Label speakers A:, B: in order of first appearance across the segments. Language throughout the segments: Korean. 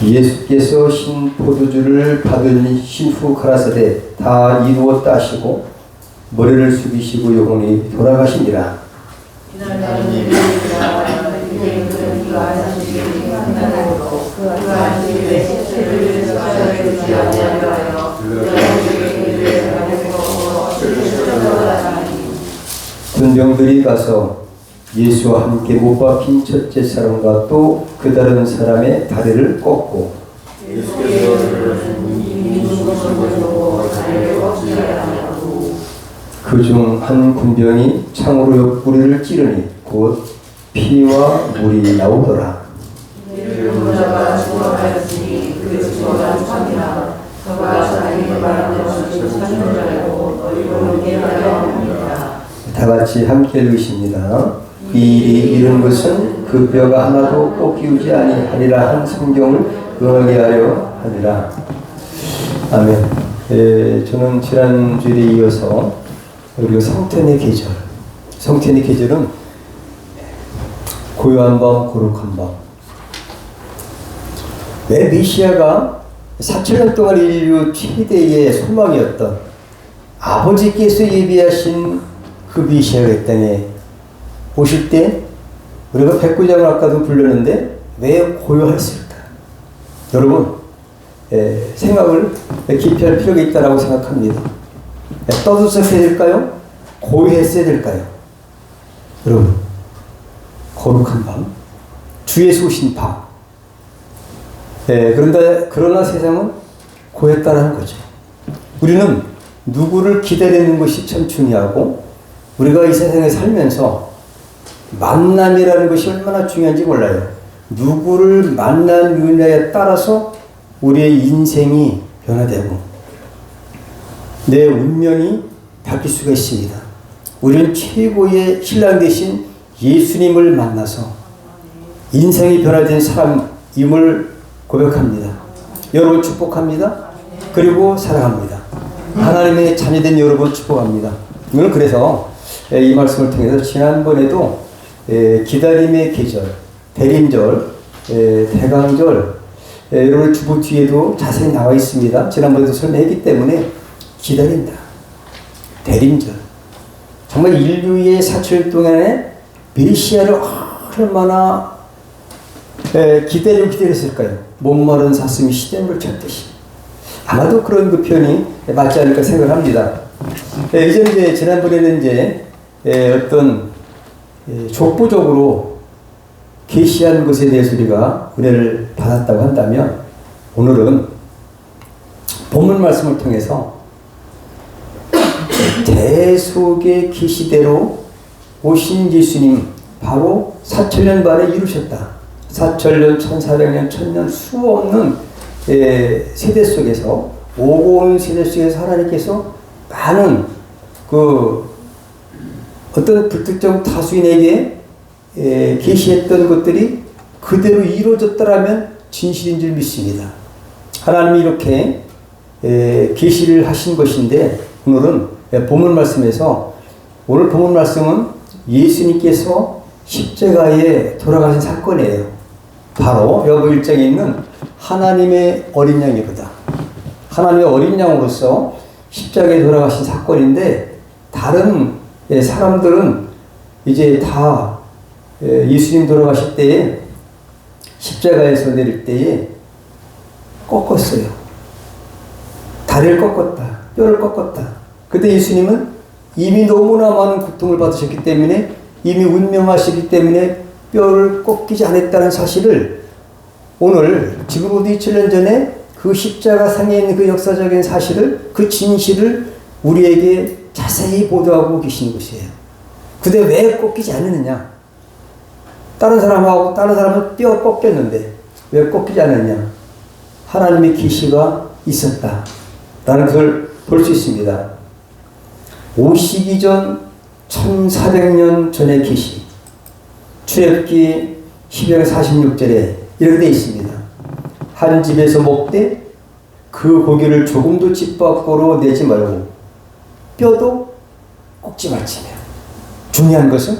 A: 예수께서 신포도주를 받은 신후 가라사대 다 이루었다 하시고 머리를 숙이시고 영혼이 돌아가시니라. 군병들이 가서 예수와 함께 못 박힌 첫째 사람과 또 그 다른 사람의 다리를 꺾고 그중 한 군병이 창으로 옆구리를 찌르니 곧 피와 물이 나오더라. 다 같이 함께 읽으십니다. 이 일이 이런 것은 그 뼈가 하나도 꺾이지 아니하리라 한 성경을 응하게 하려 하니라. 아멘. 저는 지난주에 이어서 우리가 성탄의 계절, 성탄의 계절은 고요한 밤, 거룩한 밤. 왜 메시아가 4,000년 동안 인류 최대의 소망이었던 아버지께서 예비하신 그 메시아가 이 땅에 오실 때 우리가 백구장을 아까도 불렀는데 왜 고요했을까? 여러분 생각을 깊이 할 필요가 있다고 생각합니다. 떠들었어야 될까요? 고요했어야 될까요? 여러분 거룩한 밤, 주의 소신 밤. 그러나 세상은 고요했다는 거죠. 우리는 누구를 기다리는 것이 참 중요하고 우리가 이 세상에 살면서 만남이라는 것이 얼마나 중요한지 몰라요. 누구를 만나느냐에 따라서 우리의 인생이 변화되고 내 운명이 바뀔 수가 있습니다. 우리는 최고의 신랑 되신 예수님을 만나서 인생이 변화된 사람임을 고백합니다. 여러분 축복합니다. 그리고 사랑합니다. 하나님의 자녀된 여러분 축복합니다. 오늘 그래서 이 말씀을 통해서 지난번에도 기다림의 계절, 대림절, 대강절 여러분 주보 뒤에도 자세히 나와 있습니다. 지난번에도 설명했기 때문에 기다린다. 대림절. 정말 인류의 4,000년 동안에 메시아를 얼마나 기다렸을까요? 목마른 사슴이 시냇물 찾듯이. 아마도 그런 그 표현이 맞지 않을까 생각합니다. 이제 지난번에는 어떤 족보적으로 계시한 것에 대해서 우리가 은혜를 받았다고 한다면 오늘은 본문 말씀을 통해서 대속의 계시대로 오신 예수님 바로 4,000년 만에 이루셨다. 4,000년, 1,400년, 1,000년 수없는 세대 속에서 오고 온 세대 속에서 하나님께서 많은 어떤 불특정 다수인에게 계시했던 것들이 그대로 이루어졌더라면 진실인 줄 믿습니다. 하나님이 이렇게 계시를 하신 것인데 오늘은 본문 말씀에서 오늘 본문 말씀은 예수님께서 십자가에 돌아가신 사건이에요. 바로 여기 1장에 있는 하나님의 어린 양이로다. 하나님의 어린 양으로서 십자가에 돌아가신 사건인데 다른 사람들은 이제 다 예수님 돌아가실 때에 십자가에서 내릴 때에 꺾었어요. 다리를 꺾었다. 뼈를 꺾었다. 근데 예수님은 이미 너무나 많은 고통을 받으셨기 때문에 이미 운명하시기 때문에 뼈를 꺾이지 않았다는 사실을 오늘 지금부터 2000년 전에 그 십자가 상에 있는 그 역사적인 사실을 그 진실을 우리에게 자세히 보도하고 계시는 것이에요. 근데 왜 꺾이지 않느냐? 다른 사람은 뼈 꺾였는데 왜 꺾이지 않느냐? 하나님의 계시가 있었다. 라는 것을 볼 수 있습니다. 오시기 전 1400년 전의 계시. 출애굽기 12장 46절에 이렇게 되어 있습니다. 한 집에서 먹되 그 고기를 조금도 집 밖으로 내지 말고 뼈도 꺾지 말지며. 중요한 것은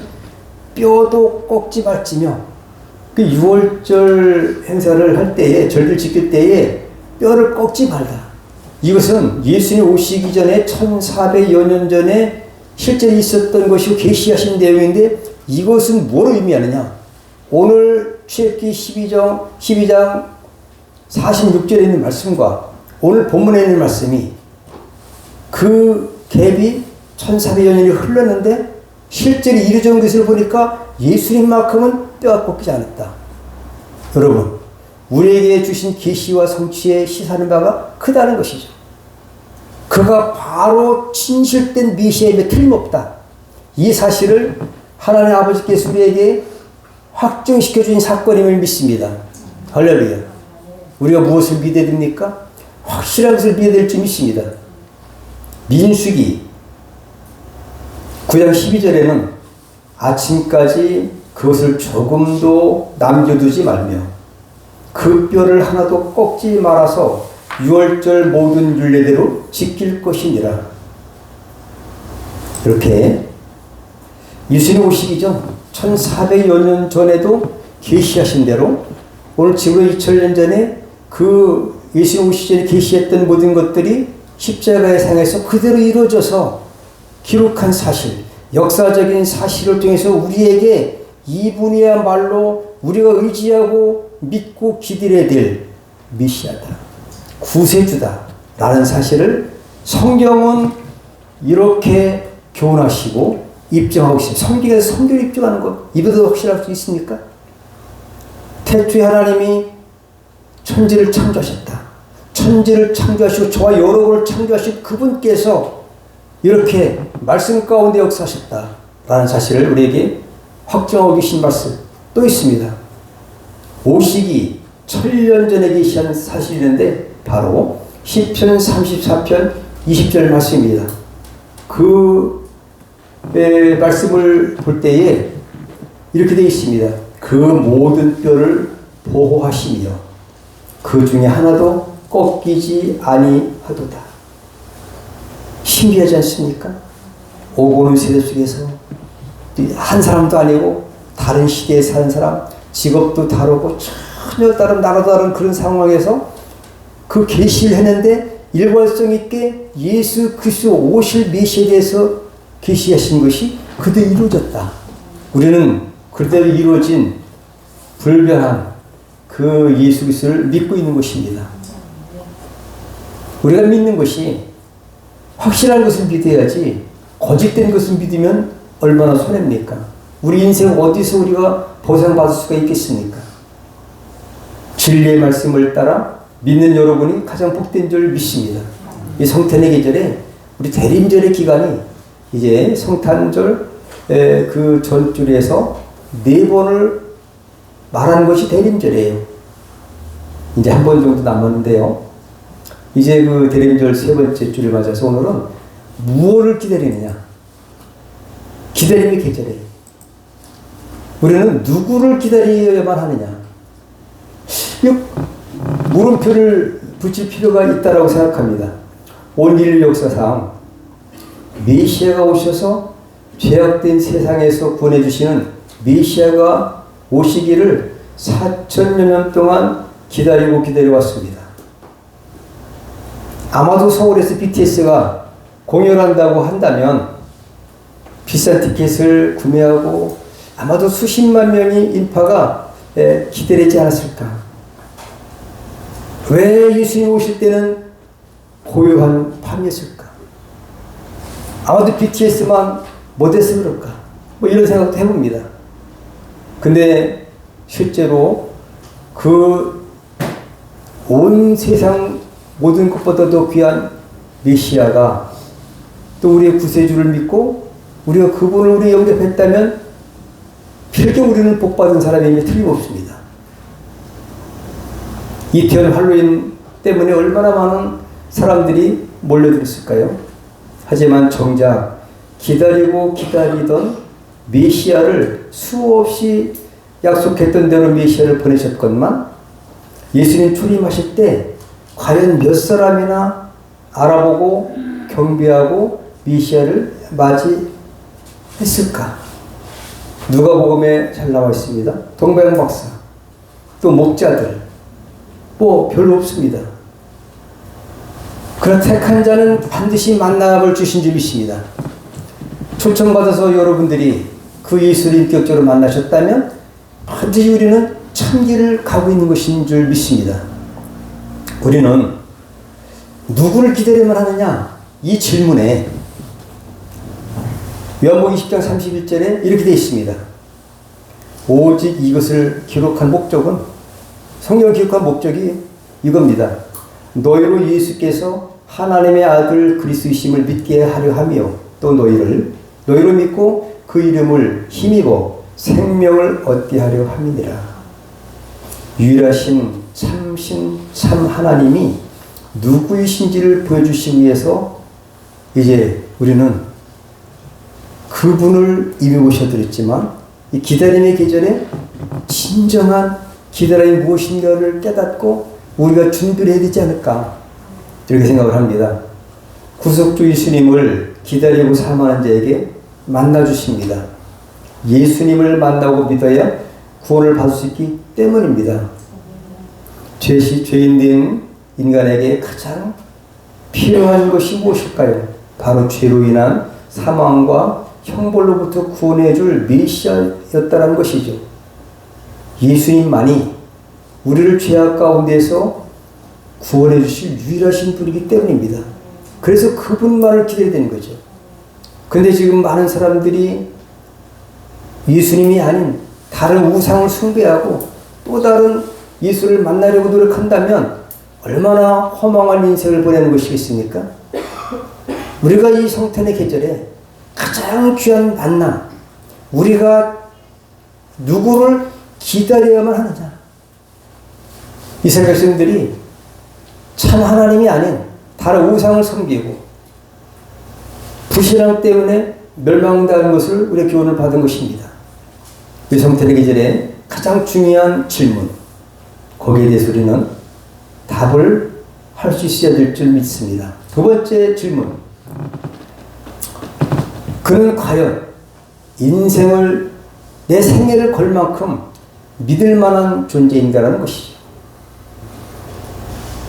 A: 뼈도 꺾지 말지며 그 6월절 행사를 할 때에, 절기를 지킬 때에 뼈를 꺾지 말라. 이것은 예수님 오시기 전에 1400여 년 전에 실제 있었던 것이고 계시하신 내용인데, 이것은 뭐를 의미하느냐? 오늘 출애굽기 12장 46절에 있는 말씀과 오늘 본문에 있는 말씀이, 그 갭이 1400여 년이 흘렀는데 실제로 이루어진 것을 보니까 예수님만큼은 뼈가 꺾이지 않았다. 여러분, 우리에게 주신 계시와 성취에 시사하는 바가 크다는 것이죠. 그가 바로 진실된 메시아임에 틀림없다. 이 사실을 하나님 아버지께서 우리에게 확증시켜 주신 사건임을 믿습니다. 할렐루야. 우리가 무엇을 믿어야 됩니까? 확실한 것을 믿어야 될 줄 믿습니다. 민수기 9장 12절에는 아침까지 그것을 조금도 남겨두지 말며 그 뼈를 하나도 꺾지 말아서 6월절 모든 율례대로 지킬 것이니라. 이렇게 예수님 오시기 전 1400여 년 전에도 계시하신 대로 오늘 지금 2000년 전에 그 예수님 오시기 전에 계시했던 모든 것들이 십자가의 상에서 그대로 이루어져서 기록한 사실, 역사적인 사실을 통해서 우리에게 이분이야말로 우리가 의지하고 믿고 기다려야 될 메시아다, 구세주다 라는 사실을 성경은 이렇게 교훈하시고 입증하고 있습니다. 성경에서 성경을 입증하는 것, 이보다 확실할 수 있습니까? 태초에 하나님이 천지를 창조하셨다. 천지를 창조하시고 저와 여러분을 창조하신 그분께서 이렇게 말씀 가운데 역사하셨다 라는 사실을 우리에게 확정하고 계신 말씀 또 있습니다. 오시기 1000년 전에 계시한 사실이 있는데 바로 시편 34편 20절 말씀입니다. 그 말씀을 볼 때에 이렇게 되어 있습니다. 그 모든 뼈를 보호하시며 그 중에 하나도 꺾이지 아니하도다. 신비하지 않습니까? 오고 오는 세대 속에서 한 사람도 아니고 다른 시대에 사는 사람, 직업도 다르고 전혀 다른 나라도 다른 그런 상황에서 그 계시를 했는데 일관성 있게 예수 그리스도 오실 메시아에 대해서 계시하신 것이 그대로 이루어졌다. 우리는 그대로 이루어진 불변한 그 예수 그리스도를 믿고 있는 것입니다. 우리가 믿는 것이 확실한 것을 믿어야지 거짓된 것을 믿으면 얼마나 손해입니까? 우리 인생 어디서 우리가 보상받을 수가 있겠습니까? 진리의 말씀을 따라 믿는 여러분이 가장 복된 줄 믿습니다. 이 성탄의 계절에 우리 대림절의 기간이 이제 성탄절 그 전줄에서 4번을 말하는 것이 대림절이에요. 이제 한 번 정도 남았는데요. 이제 그 대림절 3번째 줄을 맞아서 오늘은 무엇을 기다리느냐? 기다림의 계절이에요. 우리는 누구를 기다려야만 하느냐? 물음표를 붙일 필요가 있다고 생각합니다. 온 인류 역사상 메시아가 오셔서 죄악된 세상에서 구원해주시는 메시아가 오시기를 4000여 년 동안 기다려왔습니다. 아마도 서울에서 BTS가 공연한다고 한다면 비싼 티켓을 구매하고 아마도 수십만 명의 인파가 기다리지 않았을까? 왜 예수님 오실 때는 고요한 밤이었을까? 아마도 BTS만 못해서 그럴까? 뭐 이런 생각도 해봅니다. 근데 실제로 그 온 세상 모든 것보다도 귀한 메시아가 또 우리의 구세주를 믿고 우리가 그분을 우리 영접했다면 필경 우리는 복받은 사람임이 틀림없습니다. 이태원 할로윈 때문에 얼마나 많은 사람들이 몰려들었을까요? 하지만 정작 기다리던 메시아를 수없이 약속했던 대로 메시아를 보내셨건만 예수님 출임하실 때 과연 몇 사람이나 알아보고 경배하고 메시아를 맞이했을까? 누가복음에 잘 나와 있습니다. 동방 박사 또 목자들, 뭐 별로 없습니다. 그러나 택한 자는 반드시 만남을 주신 줄 믿습니다. 초청받아서 여러분들이 그 예수를 인격적으로 만나셨다면 반드시 우리는 참길을 가고 있는 것인 줄 믿습니다. 우리는 누구를 기다려만 하느냐? 이 질문에 요한복음 20장 31절에 이렇게 되어 있습니다. 오직 이것을 기록한 목적은, 성경을 기록한 목적이 이겁니다. 너희로 예수께서 하나님의 아들 그리스도이심을 믿게 하려 하며 또 너희로 믿고 그 이름을 힘입어 생명을 얻게 하려 함이니라. 유일하신 참신 참 하나님이 누구이신지를 보여주시기 위해서 이제 우리는 그분을 이미 모셔드렸지만 이 기다림의 계절에 진정한 기다림이 무엇인가를 깨닫고 우리가 준비를 해야 되지 않을까, 이렇게 생각을 합니다. 구속주 예수님을 기다리고 사모하는 자에게 만나주십니다. 예수님을 만나고 믿어야 구원을 받을 수 있기 때문입니다. 죄인 된 인간에게 가장 필요한 것이 무엇일까요? 바로 죄로 인한 사망과 형벌로부터 구원해 줄 메시아였다는 것이죠. 예수님만이 우리를 죄악 가운데서 구원해 주실 유일하신 분이기 때문입니다. 그래서 그분만을 기다려야 되는 거죠. 그런데 지금 많은 사람들이 예수님이 아닌 다른 우상을 숭배하고 또 다른 예수를 만나려고 노력한다면 얼마나 허망한 인생을 보내는 것이겠습니까? 우리가 이 성탄의 계절에 가장 귀한 만남, 우리가 누구를 기다려야만 하느냐? 이스라엘 백성들이 참 하나님이 아닌 다른 우상을 섬기고 불신앙 때문에 멸망당한 것을 우리가 교훈을 받은 것입니다. 이 성탄의 계절에 가장 중요한 질문, 거기에 대해서 우리는 답을 할 수 있어야 될 줄 믿습니다. 두 번째 질문, 그는 과연 인생을, 내 생애를 걸 만큼 믿을 만한 존재인가라는 것이죠.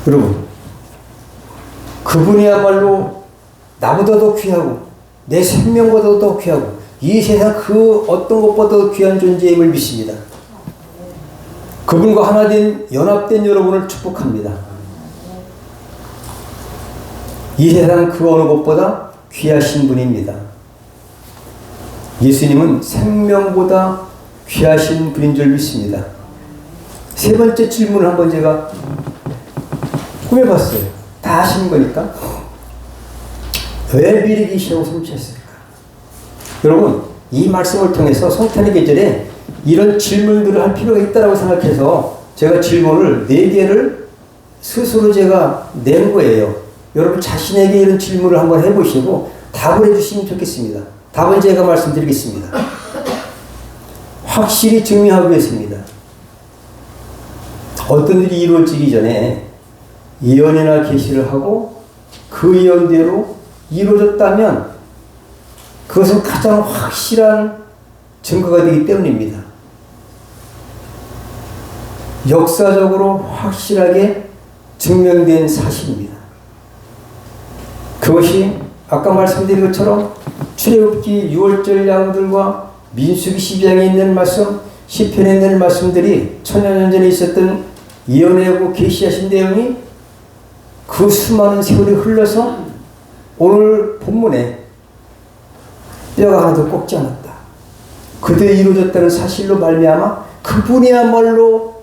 A: 여러분, 그분이야말로 나보다도 귀하고 내 생명보다도 더 귀하고 이 세상 그 어떤 것보다도 귀한 존재임을 믿습니다. 그분과 하나 된 연합된 여러분을 축복합니다. 이 세상 그 어느 것보다 귀하신 분입니다. 예수님은 생명보다 귀하신 분인 줄 믿습니다. 세 번째 질문을 한번 제가 꾸며봤어요. 다 하시는 거니까. 왜 미리 계시라고 선포했을까? 여러분, 이 말씀을 통해서 성탄의 계절에 이런 질문들을 할 필요가 있다고 생각해서 제가 질문을 4개를 스스로 제가 낸 거예요. 여러분 자신에게 이런 질문을 한번 해보시고 답을 해주시면 좋겠습니다. 답은 제가 말씀드리겠습니다. 확실히 증명하기 위해서입니다. 어떤 일이 이루어지기 전에 예언이나 계시를 하고 그 예언대로 이루어졌다면 그것은 가장 확실한 증거가 되기 때문입니다. 역사적으로 확실하게 증명된 사실입니다. 그것이 아까 말씀드린 것처럼 출애굽기 6월절 양들과 민수기 12장에 있는 말씀, 시편에 있는 말씀들이 천년 전에 있었던 예언하고 계시하신 내용이 그 수많은 세월이 흘러서 오늘 본문에 뼈가 하나도 꺾지 않았다. 그대로 이루어졌다는 사실로 말미암아 그분이야말로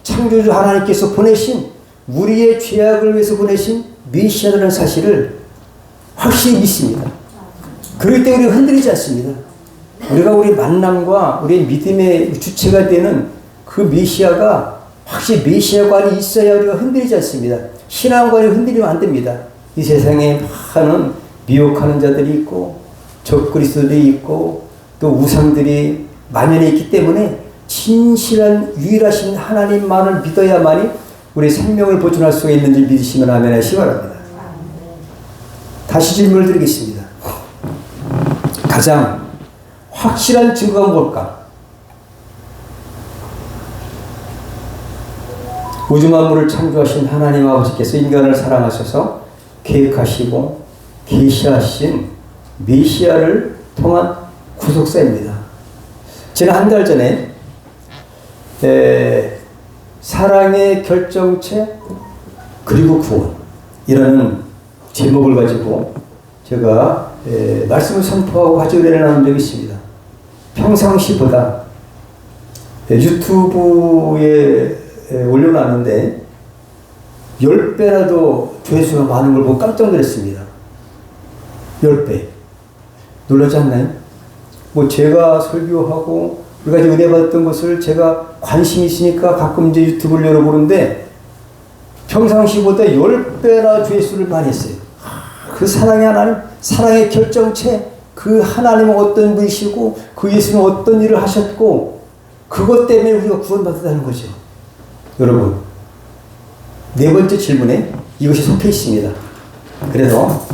A: 창조주 하나님께서 보내신, 우리의 죄악을 위해서 보내신 메시아라는 사실을 확실히 믿습니다. 그럴 때 우리가 흔들리지 않습니다. 우리가 우리 만남과 우리의 믿음의 주체가 되는 그 메시아가 확실히 메시아관이 있어야 우리가 흔들리지 않습니다. 신앙관이 흔들리면 안 됩니다. 이 세상에 많은 미혹하는 자들이 있고 적그리스도들이 있고 또 우상들이 만연해 있기 때문에 진실한 유일하신 하나님만을 믿어야만이 우리 생명을 보존할 수가 있는지 믿으시면 아멘 하시기 바랍니다. 다시 질문을 드리겠습니다. 가장 확실한 증거가 뭘까? 우주 만물을 창조하신 하나님 아버지께서 인간을 사랑하셔서 계획하시고 계시하신 메시아를 통한 구속사입니다. 지난 한 달 전에 사랑의 결정체 그리고 구원이라는 제목을 가지고 제가 말씀을 선포하고 가지고 나눈 적이 있습니다. 평상시보다 유튜브에 올려놨는데 10배라도 조회수가 많은 걸 보고 깜짝 놀랐습니다. 10배. 놀라지 않나요? 뭐 제가 설교하고 우리가 은혜 받았던 것을 제가 관심이 있으니까 가끔 이제 유튜브를 열어보는데 평상시보다 10배나 조회수를 많이 했어요. 그 사랑의 하나님, 사랑의 결정체, 그 하나님은 어떤 분이시고 그 예수는 어떤 일을 하셨고 그것 때문에 우리가 구원받았다는 거죠. 여러분, 네 번째 질문에 이것이 속해 있습니다. 그래서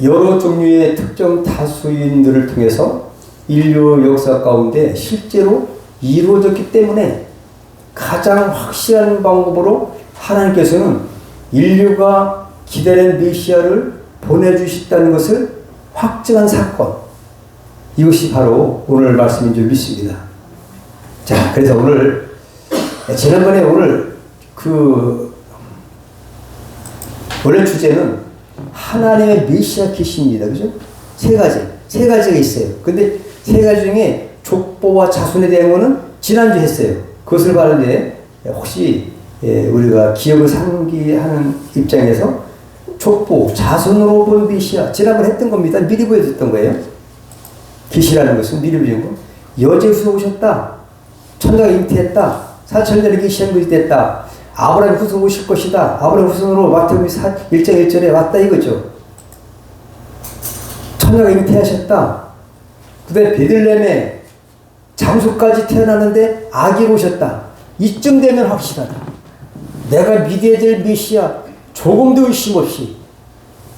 A: 여러 종류의 특정 다수인들을 통해서 인류 역사 가운데 실제로 이루어졌기 때문에 가장 확실한 방법으로 하나님께서는 인류가 기다린 메시아를 보내주셨다는 것을 확증한 사건, 이것이 바로 오늘 말씀인 줄 믿습니다. 자, 그래서 오늘 지난번에 오늘 원래 주제는 하나님의 메시아 계시입니다. 그죠? 세 가지가 있어요. 근데 세 가지 중에 족보와 자손에 대한 거는 지난주에 했어요. 그것을 봤는데 혹시 우리가 기억을 상기하는 입장에서 족보, 자손으로 본 메시아 지난번에 했던 겁니다. 미리 보여줬던 거예요. 계시라는 것은 미리 보여준 거. 여제후서 오셨다. 천사가 잉태했다. 4,000년에 계시한 것이 됐다. 아브라함 후손 오실 것이다. 아브라함 후손으로 마태복음 1장 1절에 왔다 이거죠. 천사가 잉태하셨다. 그 다음에 베들레헴에 장수까지 태어났는데 아기로 오셨다. 이쯤 되면 확실하다. 내가 믿어야 될 메시아 조금도 의심 없이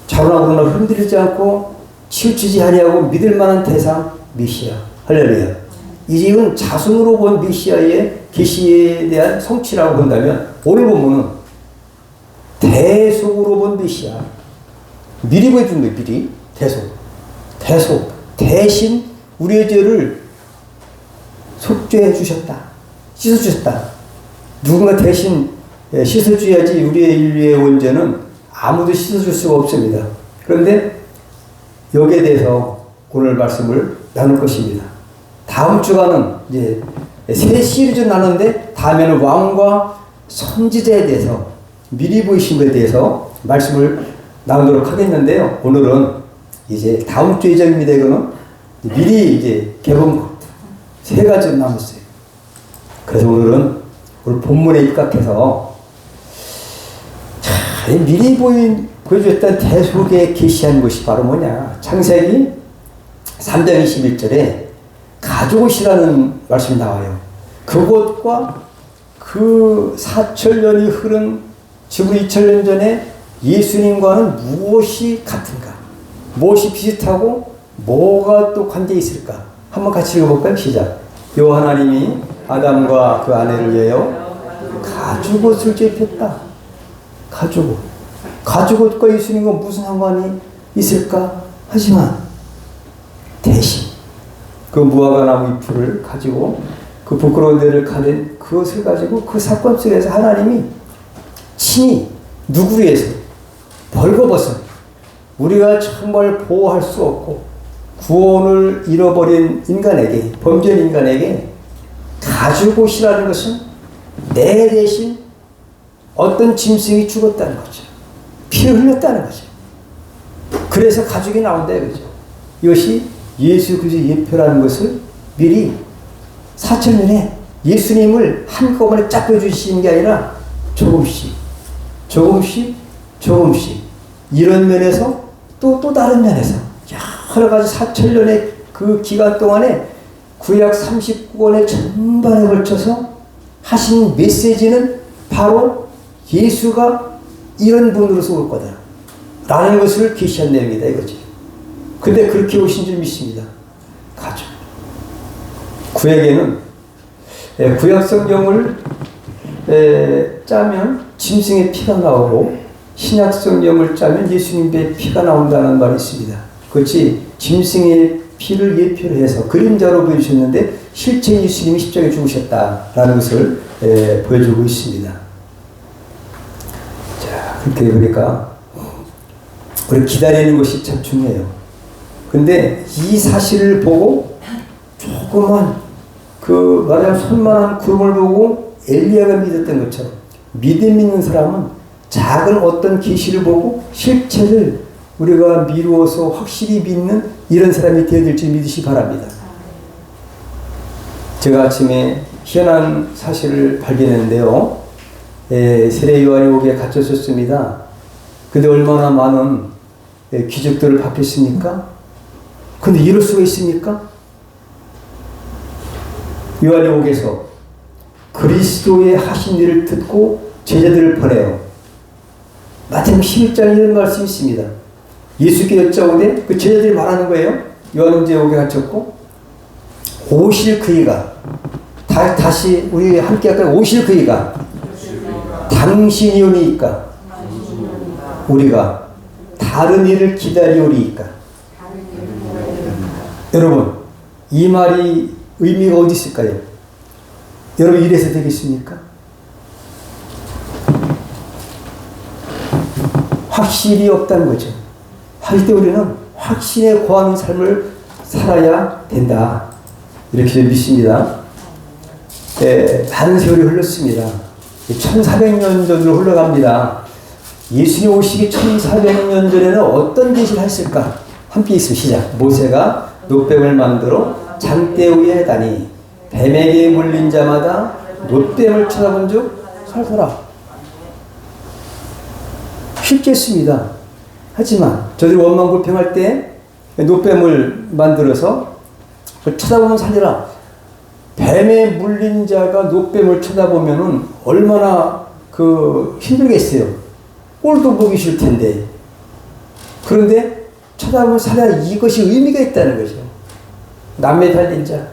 A: 자로나 그러나 흔들리지 않고 치우치지 아니하고 믿을 만한 대상 메시아. 할렐루야. 이건 자손으로 본 메시아의 계시에 대한 성취라고 본다면 오늘 본문은 대속으로 본 메시아. 미리 보여준 거예요. 미리. 대속. 대신 우리의 죄를 속죄해 주셨다. 씻어 주셨다. 누군가 대신 씻어줘야지 우리의 인류의 원죄는 아무도 씻어줄 수가 없습니다. 그런데 여기에 대해서 오늘 말씀을 나눌 것입니다. 다음 주간은 이제 새 시리즈 나누는데 다음에는 왕과 선지자에 대해서 미리 보이신 것에 대해서 말씀을 나누도록 하겠는데요. 오늘은 이제 다음 주 예정입니다. 이거는 미리 이제 개봉 세 가지로 남았어요. 그래서 오늘 본문에 입각해서 미리 보여줬던 대속에 계시한 것이 바로 뭐냐. 창세기 3장 21절에 가족옷이라는 말씀이 나와요. 그것과 그 4,000년이 흐른 지금 2,000년 전에 예수님과는 무엇이 같은가? 무엇이 비슷하고 뭐가 또 관계가 있을까? 한번 같이 읽어볼까요? 시작. 요 하나님이 아담과 그 아내를 위하여 가죽옷을 입혔다. 가죽옷과 예수님과 무슨 상관이 있을까? 하지만 대신 그 무화과 나무 잎을 가지고 그 부끄러운 데를 가린 그것을 가지고 그 사건 속에서 하나님이 친히 누구를 위해서 벌거벗은 우리가 정말 보호할 수 없고 구원을 잃어버린 인간에게, 범죄한 인간에게 가죽옷이라는 것은 내 대신 어떤 짐승이 죽었다는 거죠. 피를 흘렸다는 거죠. 그래서 가죽이 나온다 이거죠. 이것이 예수 그리스도의 예표라는 것을 미리 4,000년에 예수님을 한꺼번에 쫙 보여주시는 게 아니라 조금씩 이런 면에서 또 다른 면에서 여러 가지 4,000년의 그 기간 동안에 구약 39권의 전반에 걸쳐서 하신 메시지는 바로 예수가 이런 분으로서 올 거다 라는 것을 계시한 내용이다 이거지. 근데 그렇게 오신 줄 믿습니다. 구약에는 구약 성경을 짜면 짐승의 피가 나오고 신약 성경을 짜면 예수님의 피가 나온다는 말이 있습니다. 그렇지 짐승의 피를 예표로 해서 그림자로 보여주셨는데 실제 예수님이 십자가에 죽으셨다라는 것을 보여주고 있습니다. 자, 그렇게 보니까 우리 기다리는 것이 참 중요해요. 근데 이 사실을 보고 조그만 말하자면 손만한 구름을 보고 엘리야가 믿었던 것처럼 믿음 있는 사람은 작은 어떤 계시를 보고 실체를 우리가 미루어서 확실히 믿는 이런 사람이 되어야 될지 믿으시 바랍니다. 제가 아침에 희한한 사실을 발견했는데요. 세례 요한복음에 갇혔었습니다. 근데 얼마나 많은 기적들을 받겠습니까? 근데 이럴 수가 있습니까? 요한복음에서 그리스도의 하신 일을 듣고 제자들을 보내요. 마태복음 11장에 이런 말씀이 있습니다. 예수께 여짜오되 그 제자들이 말하는 거예요. 요한복음에 갇혔고 오실 그이가 다시 우리 함께 할까요? 오실 그이가 당신이 오니까 우리가 다른 일을 기다리오리이까. 여러분 이 말이 의미가 어디 있을까요? 여러분 이래서 되겠습니까? 확실히 없다는 거죠. 할 때 우리는 확신에 거하는 삶을 살아야 된다. 이렇게 좀 믿습니다. 많은 세월이 흘렀습니다. 1400년 전으로 흘러갑니다. 예수님 오시기 1400년 전에는 어떤 계시를 했을까? 함께 있으면 시작. 모세가 놋뱀을 만들어 장대 위에 다니 뱀에게 물린 자마다 놋뱀을 쳐다본 즉 살더라. 쉽겠습니다. 하지만 저들이 원망불평할 때 놋뱀을 만들어서 쳐다보면 살리라. 뱀에 물린 자가 놋뱀을 쳐다보면은 얼마나 힘들겠어요. 꼴도 보기 싫을 텐데. 그런데 쳐다보면 살리라. 이것이 의미가 있다는 거죠. 남의 달린 자.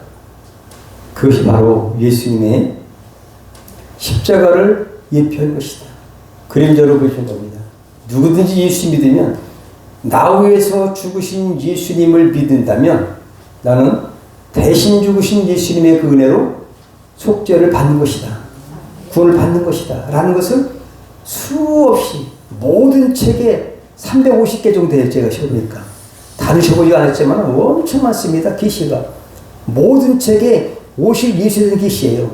A: 그것이 바로 예수님의 십자가를 예표한 것이다. 그림자로 보여준 겁니다. 누구든지 예수 믿으면 나 위해서 죽으신 예수님을 믿는다면 나는 대신 죽으신 예수님의 그 은혜로 속죄를 받는 것이다. 구원을 받는 것이다. 라는 것을 수없이 모든 책에 350개 정도 돼요. 제가 시험하니까. 다는 시험하지 않았지만 엄청 많습니다. 계시가. 모든 책에 오실 예수에 대한 계시예요.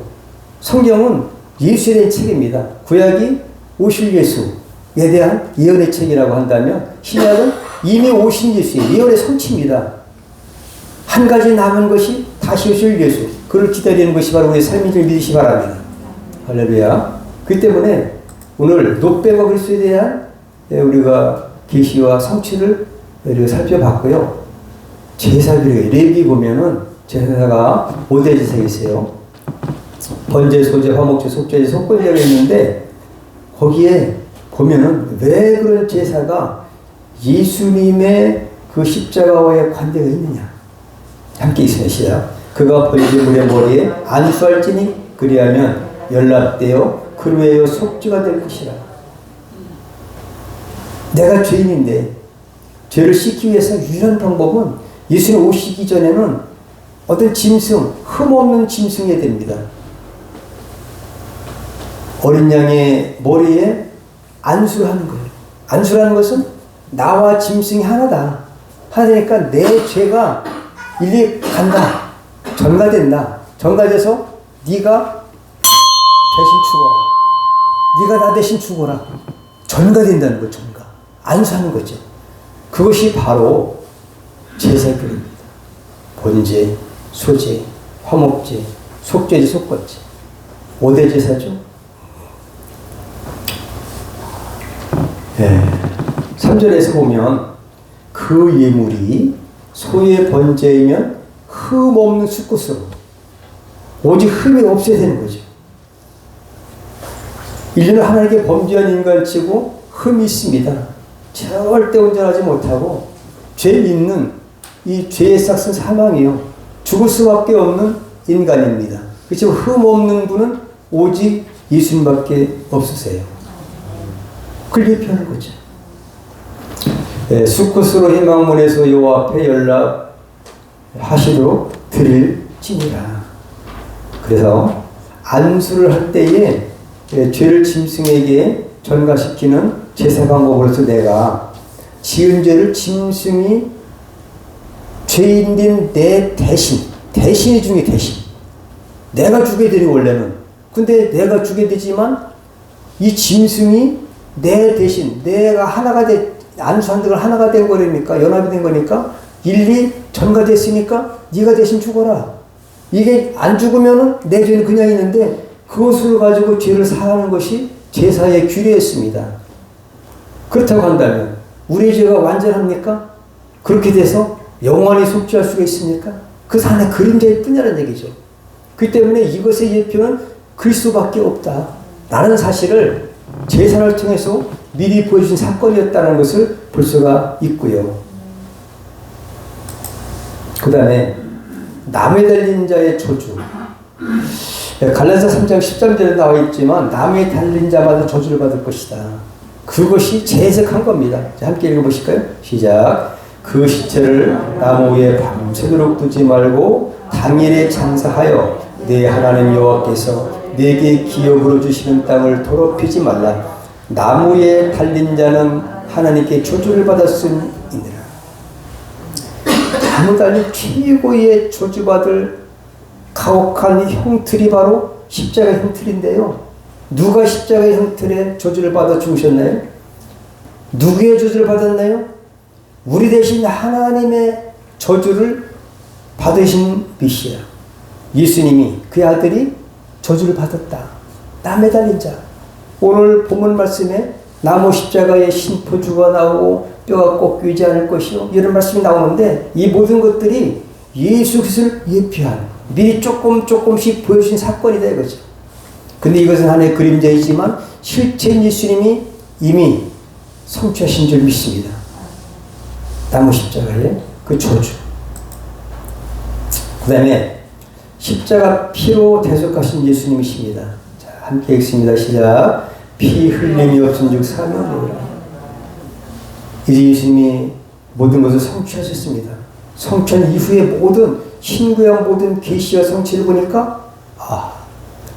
A: 성경은 예수에 대한 책입니다. 구약이 오실 예수에 대한 예언의 책이라고 한다면 신약은 이미 오신 예수의 예언의 성취입니다. 한 가지 남은 것이 다시 오실 예수. 그를 기다리는 것이 바로 우리의 삶인 줄 믿으시 바랍니다. 할렐루야. 그렇기 때문에 오늘 놋뱀과 그리스도에 대한 우리가 계시와 성취를 우리가 살펴봤고요. 제사들이 레위기 보면은 제사가 5대 제사가 있어요. 번제, 소제, 화목제, 속죄제, 속건제가 있는데 거기에 보면은 왜 그런 제사가 예수님의 그 십자가와의 관계가 있느냐. 함께 있으면 시작. 그가 번제물의 머리에 안수할지니 그리하면 연락되어 그로 인하여 속죄가 될 것이라. 내가 죄인인데 죄를 씻기 위해서 유일한 방법은 예수님 오시기 전에는 어떤 짐승, 흠없는 짐승이 됩니다. 어린 양의 머리에 안수하는 거예요. 안수라는 것은 나와 짐승이 하나다. 하나니까 내 죄가 일일이 간다. 전가된다. 전가돼서 네가 대신 죽어라. 네가 나 대신 죽어라. 전가된다는 거죠. 전가. 안수하는 거죠. 그것이 바로 제사교입니다. 번제, 소제, 화목제, 속죄제, 속건제. 5대 제사죠. 3절에서 보면 그 예물이 소의 번제이면 흠없는 수컷으로 오직 흠이 없어야 되는 거죠. 인류는 하나님께 범죄한 인간치고 흠이 있습니다. 절대 온전하지 못하고 죄 있는 이 죄의 싹은 사망이요. 죽을 수밖에 없는 인간입니다. 그렇지만 흠 없는 분은 오직 예수님밖에 없으세요. 그걸 예표하는 거죠. 수컷으로 희망문에서 여호와 앞에 연락하시도록 드릴지니라. 그래서 안수를 할 때에 죄를 짐승에게 전가시키는 제사 방법으로서 내가 지은 죄를 짐승이 죄인된 내 대신이 중에 대신. 내가 죽게 되니 원래는. 근데 내가 죽게 되지만 이 짐승이 내 대신, 내가 하나가 안수한 데가 하나가 된 거니까, 연합이 된 거니까, 일리 전가됐으니까 네가 대신 죽어라. 이게 안 죽으면은 내 죄는 그냥 있는데 그것을 가지고 죄를 사하는 것이 제사의 규례였습니다. 그렇다고 한다면 우리 죄가 완전합니까? 그렇게 돼서 영원히 속죄할 수가 있습니까? 그 산의 그림자일 뿐이라는 얘기죠. 그 때문에 이것의 예표는 그리스도밖에 없다 라는 사실을 제사를 통해서 미리 보여준 사건이었다는 것을 볼 수가 있고요. 그 다음에 나무에 달린 자의 저주. 갈라디아 3장 13절에 나와 있지만 나무에 달린 자마다 저주를 받을 것이다. 그것이 재해석한 겁니다. 자, 함께 읽어보실까요? 시작. 그 시체를 나무 위에 밤새도록 두지 말고 당일에 장사하여 내 하나님 여호와께서 내게 기업으로 주시는 땅을 더럽히지 말라. 나무에 달린 자는 하나님께 저주를 받았음이니라. 나무 달린 최고의 저주받을 가혹한 형틀이 바로 십자가 형틀인데요. 누가 십자가 형틀에 저주를 받아 죽으셨나요? 누구의 저주를 받았나요? 우리 대신 하나님의 저주를 받으신 메시아 예수님이, 그의 아들이 저주를 받았다. 나무에 달린 자. 오늘 본문 말씀에 나무 십자가에 신포주가 나오고 뼈가 꺾이지 않을 것이요, 이런 말씀이 나오는데 이 모든 것들이 예수 그리스도를 예표한, 미리 조금씩 보여주신 사건이다 이거죠. 근데 이것은 하나의 그림자이지만 실체인 예수님이 이미 성취하신 줄 믿습니다. 나무 십자가의 그 저주. 그 다음에 십자가 피로 대속하신 예수님이십니다. 자, 함께 읽습니다. 시작. 피 흘림이 없은 즉 사명이라. 이제 예수님이 모든 것을 성취하셨습니다. 성취한 이후의 모든 신구약 모든 계시와 성취를 보니까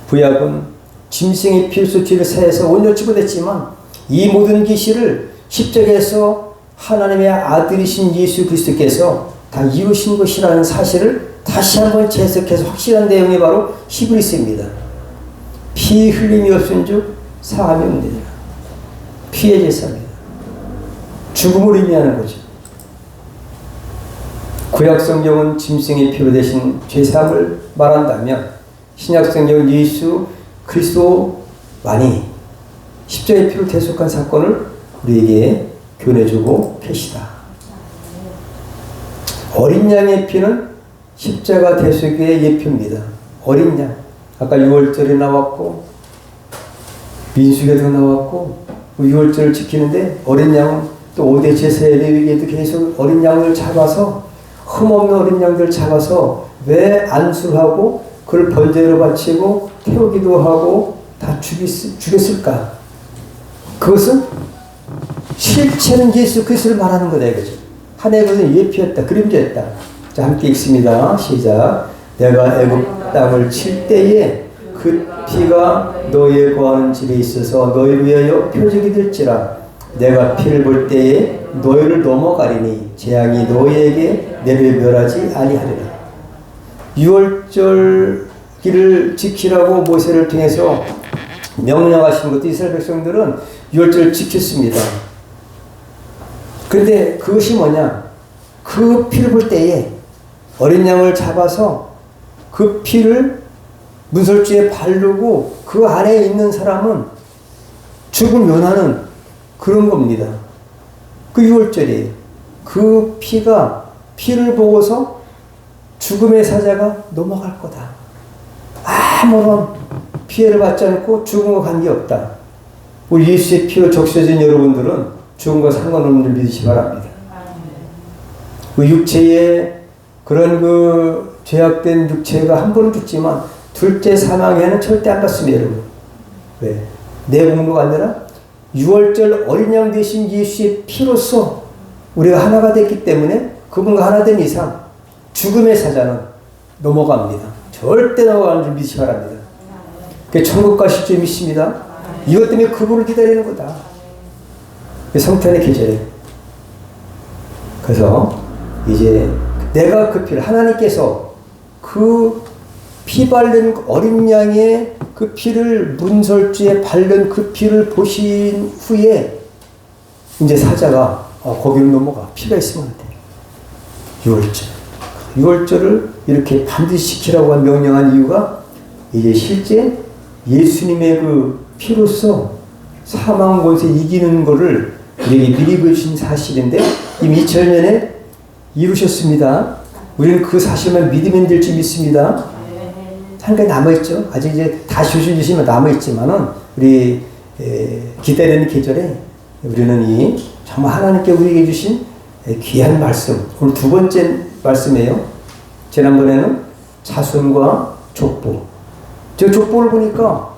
A: 구약은 짐승의 피로 죄를 사해서 온전히 치부됐지만 이 모든 계시를 십자가에서 하나님의 아들이신 예수 그리스도께서 다 이루신 것이라는 사실을 다시 한번 재해석해서 확실한 내용이 바로 히브리서입니다. 피 흘림이 없은 즉 사함이옵니다. 피의 제사입니다. 죽음을 의미하는 거죠. 구약 성경은 짐승의 피로 대신 죄사함을 말한다면 신약 성경은 예수 그리스도만이 십자가의 피로 대속한 사건을 우리에게 교훈해주고 계시다. 어린 양의 피는 십자가 대속의 예표입니다. 어린 양. 아까 6월절에 나왔고 민수기에도 나왔고 6월절을 지키는데 어린 양은 또 5대 제사의 레위기에도 계속 어린 양을 잡아서 흠없는 어린 양들을 잡아서 왜 안수를 하고 그걸 번제로 바치고 태우기도 하고 다 죽였을까? 그것은 실체는 예수 그리스도를 말하는 거다 이거죠. 하나의 것은 예표였다, 그림자였다. 자, 함께 읽습니다. 시작. 내가 애굽 땅을 칠 때에 그 피가 너희의 거하는 집에 있어서 너희를 위하여 표적이 될지라. 내가 피를 볼 때에 너희를 넘어가리니 재앙이 너희에게 내려멸하지 아니하리라. 6월절기를 지키라고 모세를 통해서 명령하신 것도 이스라엘 백성들은 6월절을 지켰습니다. 그런데 그것이 뭐냐? 그 피를 볼 때에 어린 양을 잡아서 그 피를 문설주에 바르고 그 안에 있는 사람은 죽음 면하는 그런 겁니다. 그 6월절이에요. 그 피를 보고서 죽음의 사자가 넘어갈 거다. 아무런 피해를 받지 않고 죽음과 관계없다. 우리 예수의 피로 적셔진 여러분들은 죽음과 상관없는 줄 믿으시기 바랍니다. 그 육체의 그런 죄악된 육체가 한 번은 죽지만 둘째 사망에는 절대 안 갔습니다, 여러분. 왜? 내 공로가 아니라 6월절 어린 양 되신 예수의 피로써 우리가 하나가 됐기 때문에 그분과 하나 된 이상 죽음의 사자는 넘어갑니다. 절대 넘어가는 줄 믿으시 바랍니다. 그 천국 가실 줄 믿습니다. 이것 때문에 그분을 기다리는 거다. 성탄의 계절에. 그래서 이제 내가 그 피를 하나님께서 그 피 바른 어린 양의 그 피를 문설주에 바른 그 피를 보신 후에 이제 사자가 거기로 넘어가. 피가 있으면 안 돼. 6월절. 6월절을 이렇게 반드시 지키라고 명령한 이유가 이제 실제 예수님의 그 피로써 사망 권세 이기는 것을 우리에게 미리 보여주신 사실인데 이미 2000년에 이루셨습니다. 우리는 그 사실만 믿으면 될 줄 믿습니다. 한가지 남아있죠. 아직 이제 다시 주시면 남아있지만은 우리 기다리는 계절에 우리는 이 정말 하나님께 우리에게 주신 귀한 말씀, 오늘 두 번째 말씀이에요. 지난번에는 자손과 족보. 저 족보를 보니까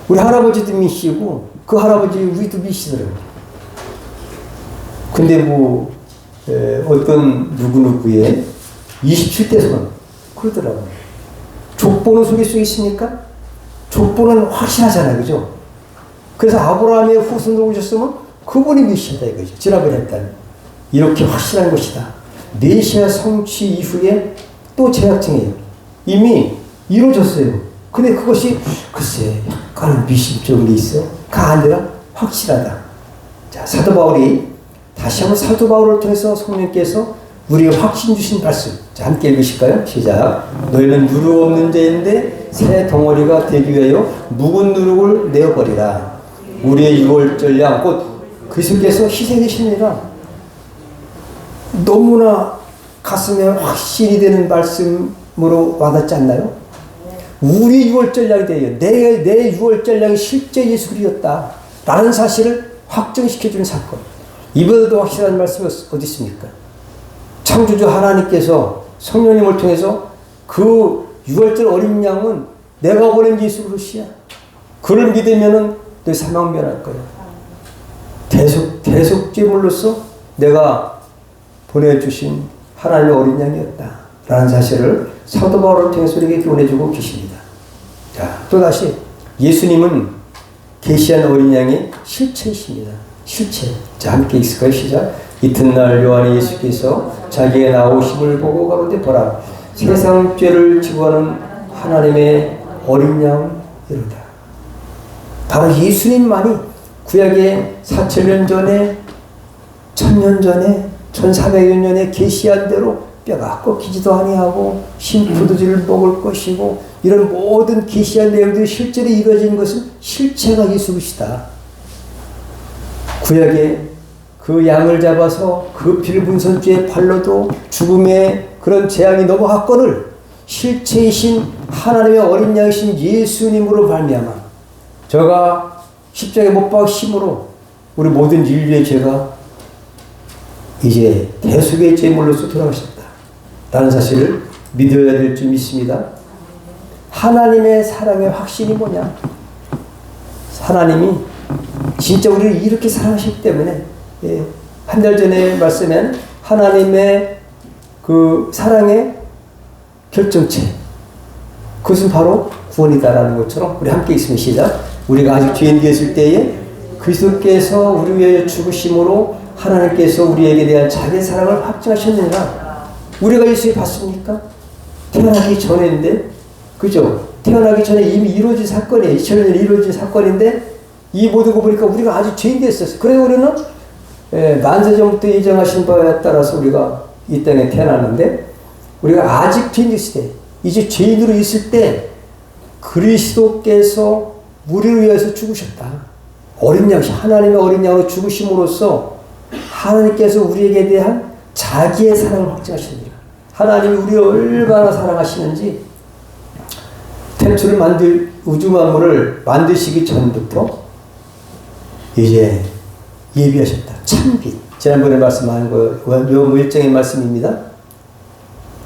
A: 우리 할아버지도 미시고 그 할아버지 우리도 미시더라고요. 근데 뭐 어떤 누구누구의 27대손은 그러더라고요. 족보는 속일 수 있습니까? 족보는 확실하잖아요. 그죠? 그래서 아브라함의 후손으로 오셨으면 그분이 메시아다 이거죠. 지나버려 했다는. 이렇게 확실한 것이다. 메시아 성취 이후에 또 제약증이에요. 이미 이루어졌어요. 근데 그것이 글쎄 약간 미심쩍은 게 있어. 그 아니라 확실하다. 자, 사도 바울이 다시 한번 사도 바울을 통해서 성령께서 우리에게 확신 주신 말씀. 자, 함께 읽으실까요? 시작. 너희는 누룩 없는 자인데 새 덩어리가 되기 위하여 묵은 누룩을 내어버리라. 우리의 6월절 양 곧 그리스도께서 희생이시니라. 너무나 가슴에 확신이 되는 말씀으로 와닿지 않나요? 우리 6월절 양이 되어 내 6월절 양이 실제 예수 그리스도였다 라는 사실을 확정시켜주는 사건. 이보다도 확실한 말씀이 어디 있습니까? 창조주 하나님께서 성령님을 통해서 그 6월절 어린 양은 내가 보낸 예수 그리스도야. 그를 믿으면은 내 사망 면할 거야. 대속제물로서 내가 보내주신 하나님의 어린 양이었다 라는 사실을 사도 바울을 통해서 우리에게 교훈해주고 계십니다. 자, 또다시 예수님은 계시한 어린 양의 실체이십니다. 실체. 자, 함께 있을까요? 시작. 이튿날 요한이 예수께서 자기의 나오심을 보고 가로되 보라, 세상 죄를 지고 가는 하나님의 어린 양이로다. 바로 예수님만이 구약의 4000년 전에 1000년 전에 1400년 전에 계시한 대로 뼈가 꺾이지도 아니하고 신포도주를 먹을 것이고 이런 모든 계시한 내용들이 실제로 이루어진 것은 실체가 예수 그리스도다. 구약에 그 양을 잡아서 그 피를 분선주에 발라도 죽음의 그런 재앙이 넘어갔거늘 실체이신 하나님의 어린 양이신 예수님으로 말미암아 저가 십자가에 못 박히심으로 우리 모든 인류의 죄가 이제 대속의 제물로서 돌아가셨다 라는 사실을 믿어야 될 줄 믿습니다. 하나님의 사랑의 확신이 뭐냐? 하나님이 진짜 우리를 이렇게 사랑하시기 때문에 한 달 전에 말씀한 하나님의 그 사랑의 결정체, 그것은 바로 구원이다라는 것처럼 우리 함께 있으면 시작. 우리가 아직 죄인 되었을 때에 그리스도께서 우리 위하여 죽으심으로 하나님께서 우리에게 대한 자기의 사랑을 확증하셨느니라. 우리가 예수에 봤습니까? 태어나기 전인데, 그죠? 태어나기 전에 이미 이루어진 사건이에요. 2000년에 이루어진 사건인데 이 모든 거 보니까 우리가 아주 죄인 됐었어요. 그래서 우리는 만세 전부터 예정하신 바에 따라서 우리가 이 땅에 태어났는데 우리가 아직 죄인 됐을 때, 이제 죄인으로 있을 때 그리스도께서 우리를 위해서 죽으셨다. 어린 양, 하나님의 어린 양으로 죽으심으로써 하나님께서 우리에게 대한 자기의 사랑을 확증하십니다. 하나님이 우리를 얼마나 사랑하시는지 태초를 우주 만물을 만드시기 전부터 이제 예비하셨다. 참빛. 지난번에 말씀한 거, 요 일정의 말씀입니다.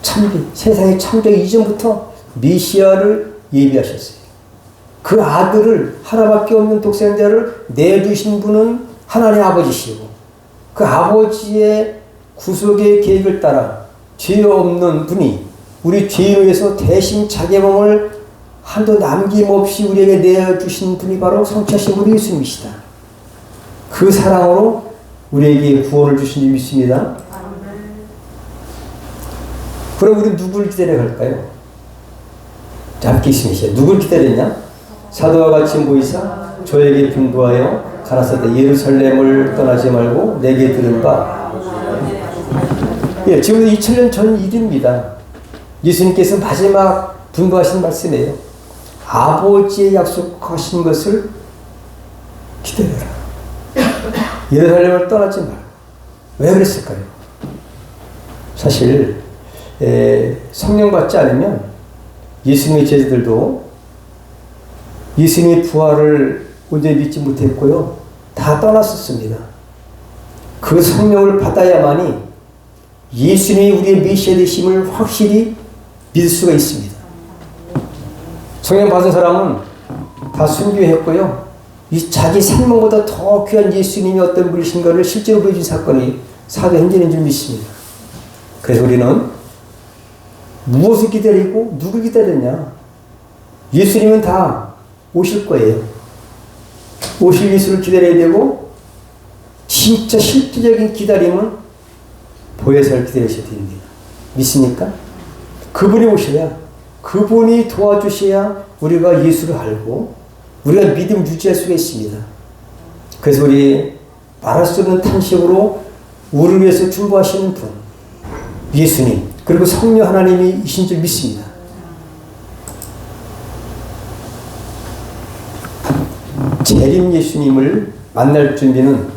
A: 참빛. 세상의 창조 이전부터 메시아를 예비하셨어요. 그 아들을, 하나밖에 없는 독생자를 내주신 분은 하나님 아버지시고, 그 아버지의 구속의 계획을 따라 죄 없는 분이 우리 죄인을 위해서 대신 자기 몸을 한도 남김없이 우리에게 내어주신 분이 바로 성취하신 우리 예수님이시다. 그 사랑으로 우리에게 구원을 주신 줄 믿습니다. 그럼 우리 누구를 기다려 갈까요? 함께 있으시죠. 누구를 기다렸냐? 사도와 같이 모이사 저에게 분부하여 가라사대 예루살렘을 떠나지 말고 내게 들은 바. 예, 지금 2000년 전 일입니다. 예수님께서 마지막 분부하신 말씀이에요. 아버지의 약속하신 것을 기다려라. 예루살렘을 떠나지 말고. 왜 그랬을까요? 사실 성령 받지 않으면 예수님의 제자들도 예수님의 부활을 온전히 믿지 못했고요. 다 떠났었습니다. 그 성령을 받아야만이 예수님이 우리의 메시아 되심을 확실히 믿을 수가 있습니다. 성령 받은 사람은 다 순교했고요. 이 자기 생명보다 더 귀한 예수님이 어떤 분이신가를 실제로 보여준 사건이 사도행전인 줄 믿습니다. 그래서 우리는 무엇을 기다리고 누굴 기다렸냐? 예수님은 다 오실 거예요. 오실 예수를 기다려야 되고, 진짜 실질적인 기다림은 보혜사를 기다리셔야 됩니다. 믿습니까? 그분이 오셔야, 그분이 도와주셔야 우리가 예수를 알고 우리가 믿음 유지할 수가 있습니다. 그래서 우리 말할 수 없는 탄식으로 우리를 위해서 중보하시는 분, 예수님, 그리고 성령 하나님이신 줄 믿습니다. 재림 예수님을 만날 준비는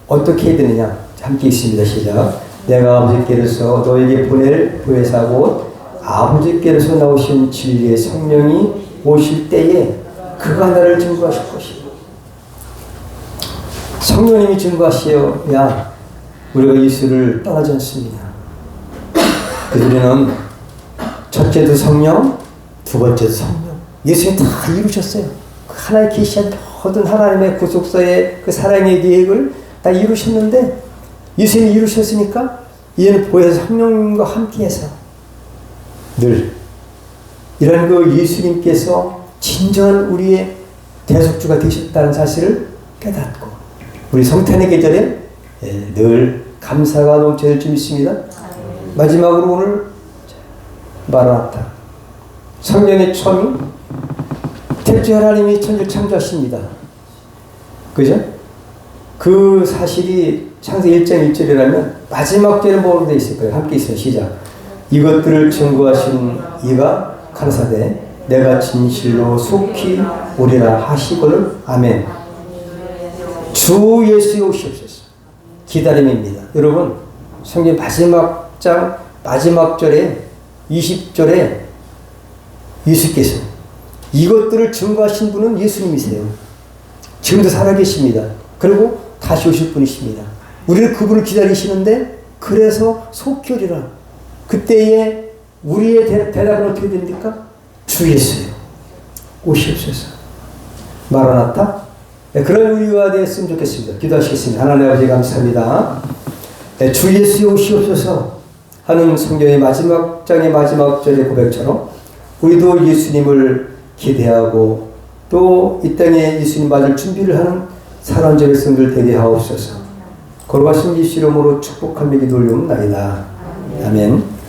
A: 어떻게 해야 되느냐? 함께 있습니다. 시작. 내가 아버지께로서 너에게 보낼 보혜사 곧 아버지께로서 나오신 진리의 성령이 오실 때에 그가 나를 증거하실 것이고, 성령님이 증거하셔야 우리가 예수를 떠나지 않습니다. 그래서 우리는 첫째도 성령, 두 번째도 성령. 예수님 다 이루셨어요. 하나의 계시한 모든 하나님의 구속사의 그 사랑의 계획을 다 이루셨는데, 예수님이 이루셨으니까 이제는 보혜사 성령님과 함께해서 늘 이런 그 예수님께서 진정한 우리의 대속주가 되셨다는 사실을 깨닫고 우리 성탄의 계절에 늘 감사가 넘쳐질 줄 믿습니다. 마지막으로 오늘 마라나타, 성령의 처음이 태초에 하나님이 천지를 창조하십니다. 그죠? 그 사실이 창세기 1장 1절이라면 마지막 절에 뭐로 되어 있을 거예요? 함께 있어요. 시작. 이것들을 증거하신 이가 가라사대 내가 진실로 속히 오리라 하시거늘. 아멘. 주 예수의 오시옵소서. 기다림입니다. 여러분, 성경 마지막 장 마지막 절에 20절에 예수께서 이것들을 증거하신 분은 예수님이세요. 지금도 살아계십니다. 그리고 다시 오실 분이십니다. 우리는 그분을 기다리시는데, 그래서 속히 오리라. 그때에 우리의 대답은 어떻게 됩니까? 주 예수요, 오시옵소서. 마라나타. 그런 우리가 되었으면 좋겠습니다. 기도하시겠습니다. 하나님 아버지 감사합니다. 주 예수요, 오시옵소서 하는 성경의 마지막 장의 마지막 절의 고백처럼 우리도 예수님을 기대하고 또 이 땅에 예수님 맞을 준비를 하는 사랑적인 성들 되게 하옵소서. 걸어가신 예수 이름으로 축복하며 기도 올리옵나이다. 아멘.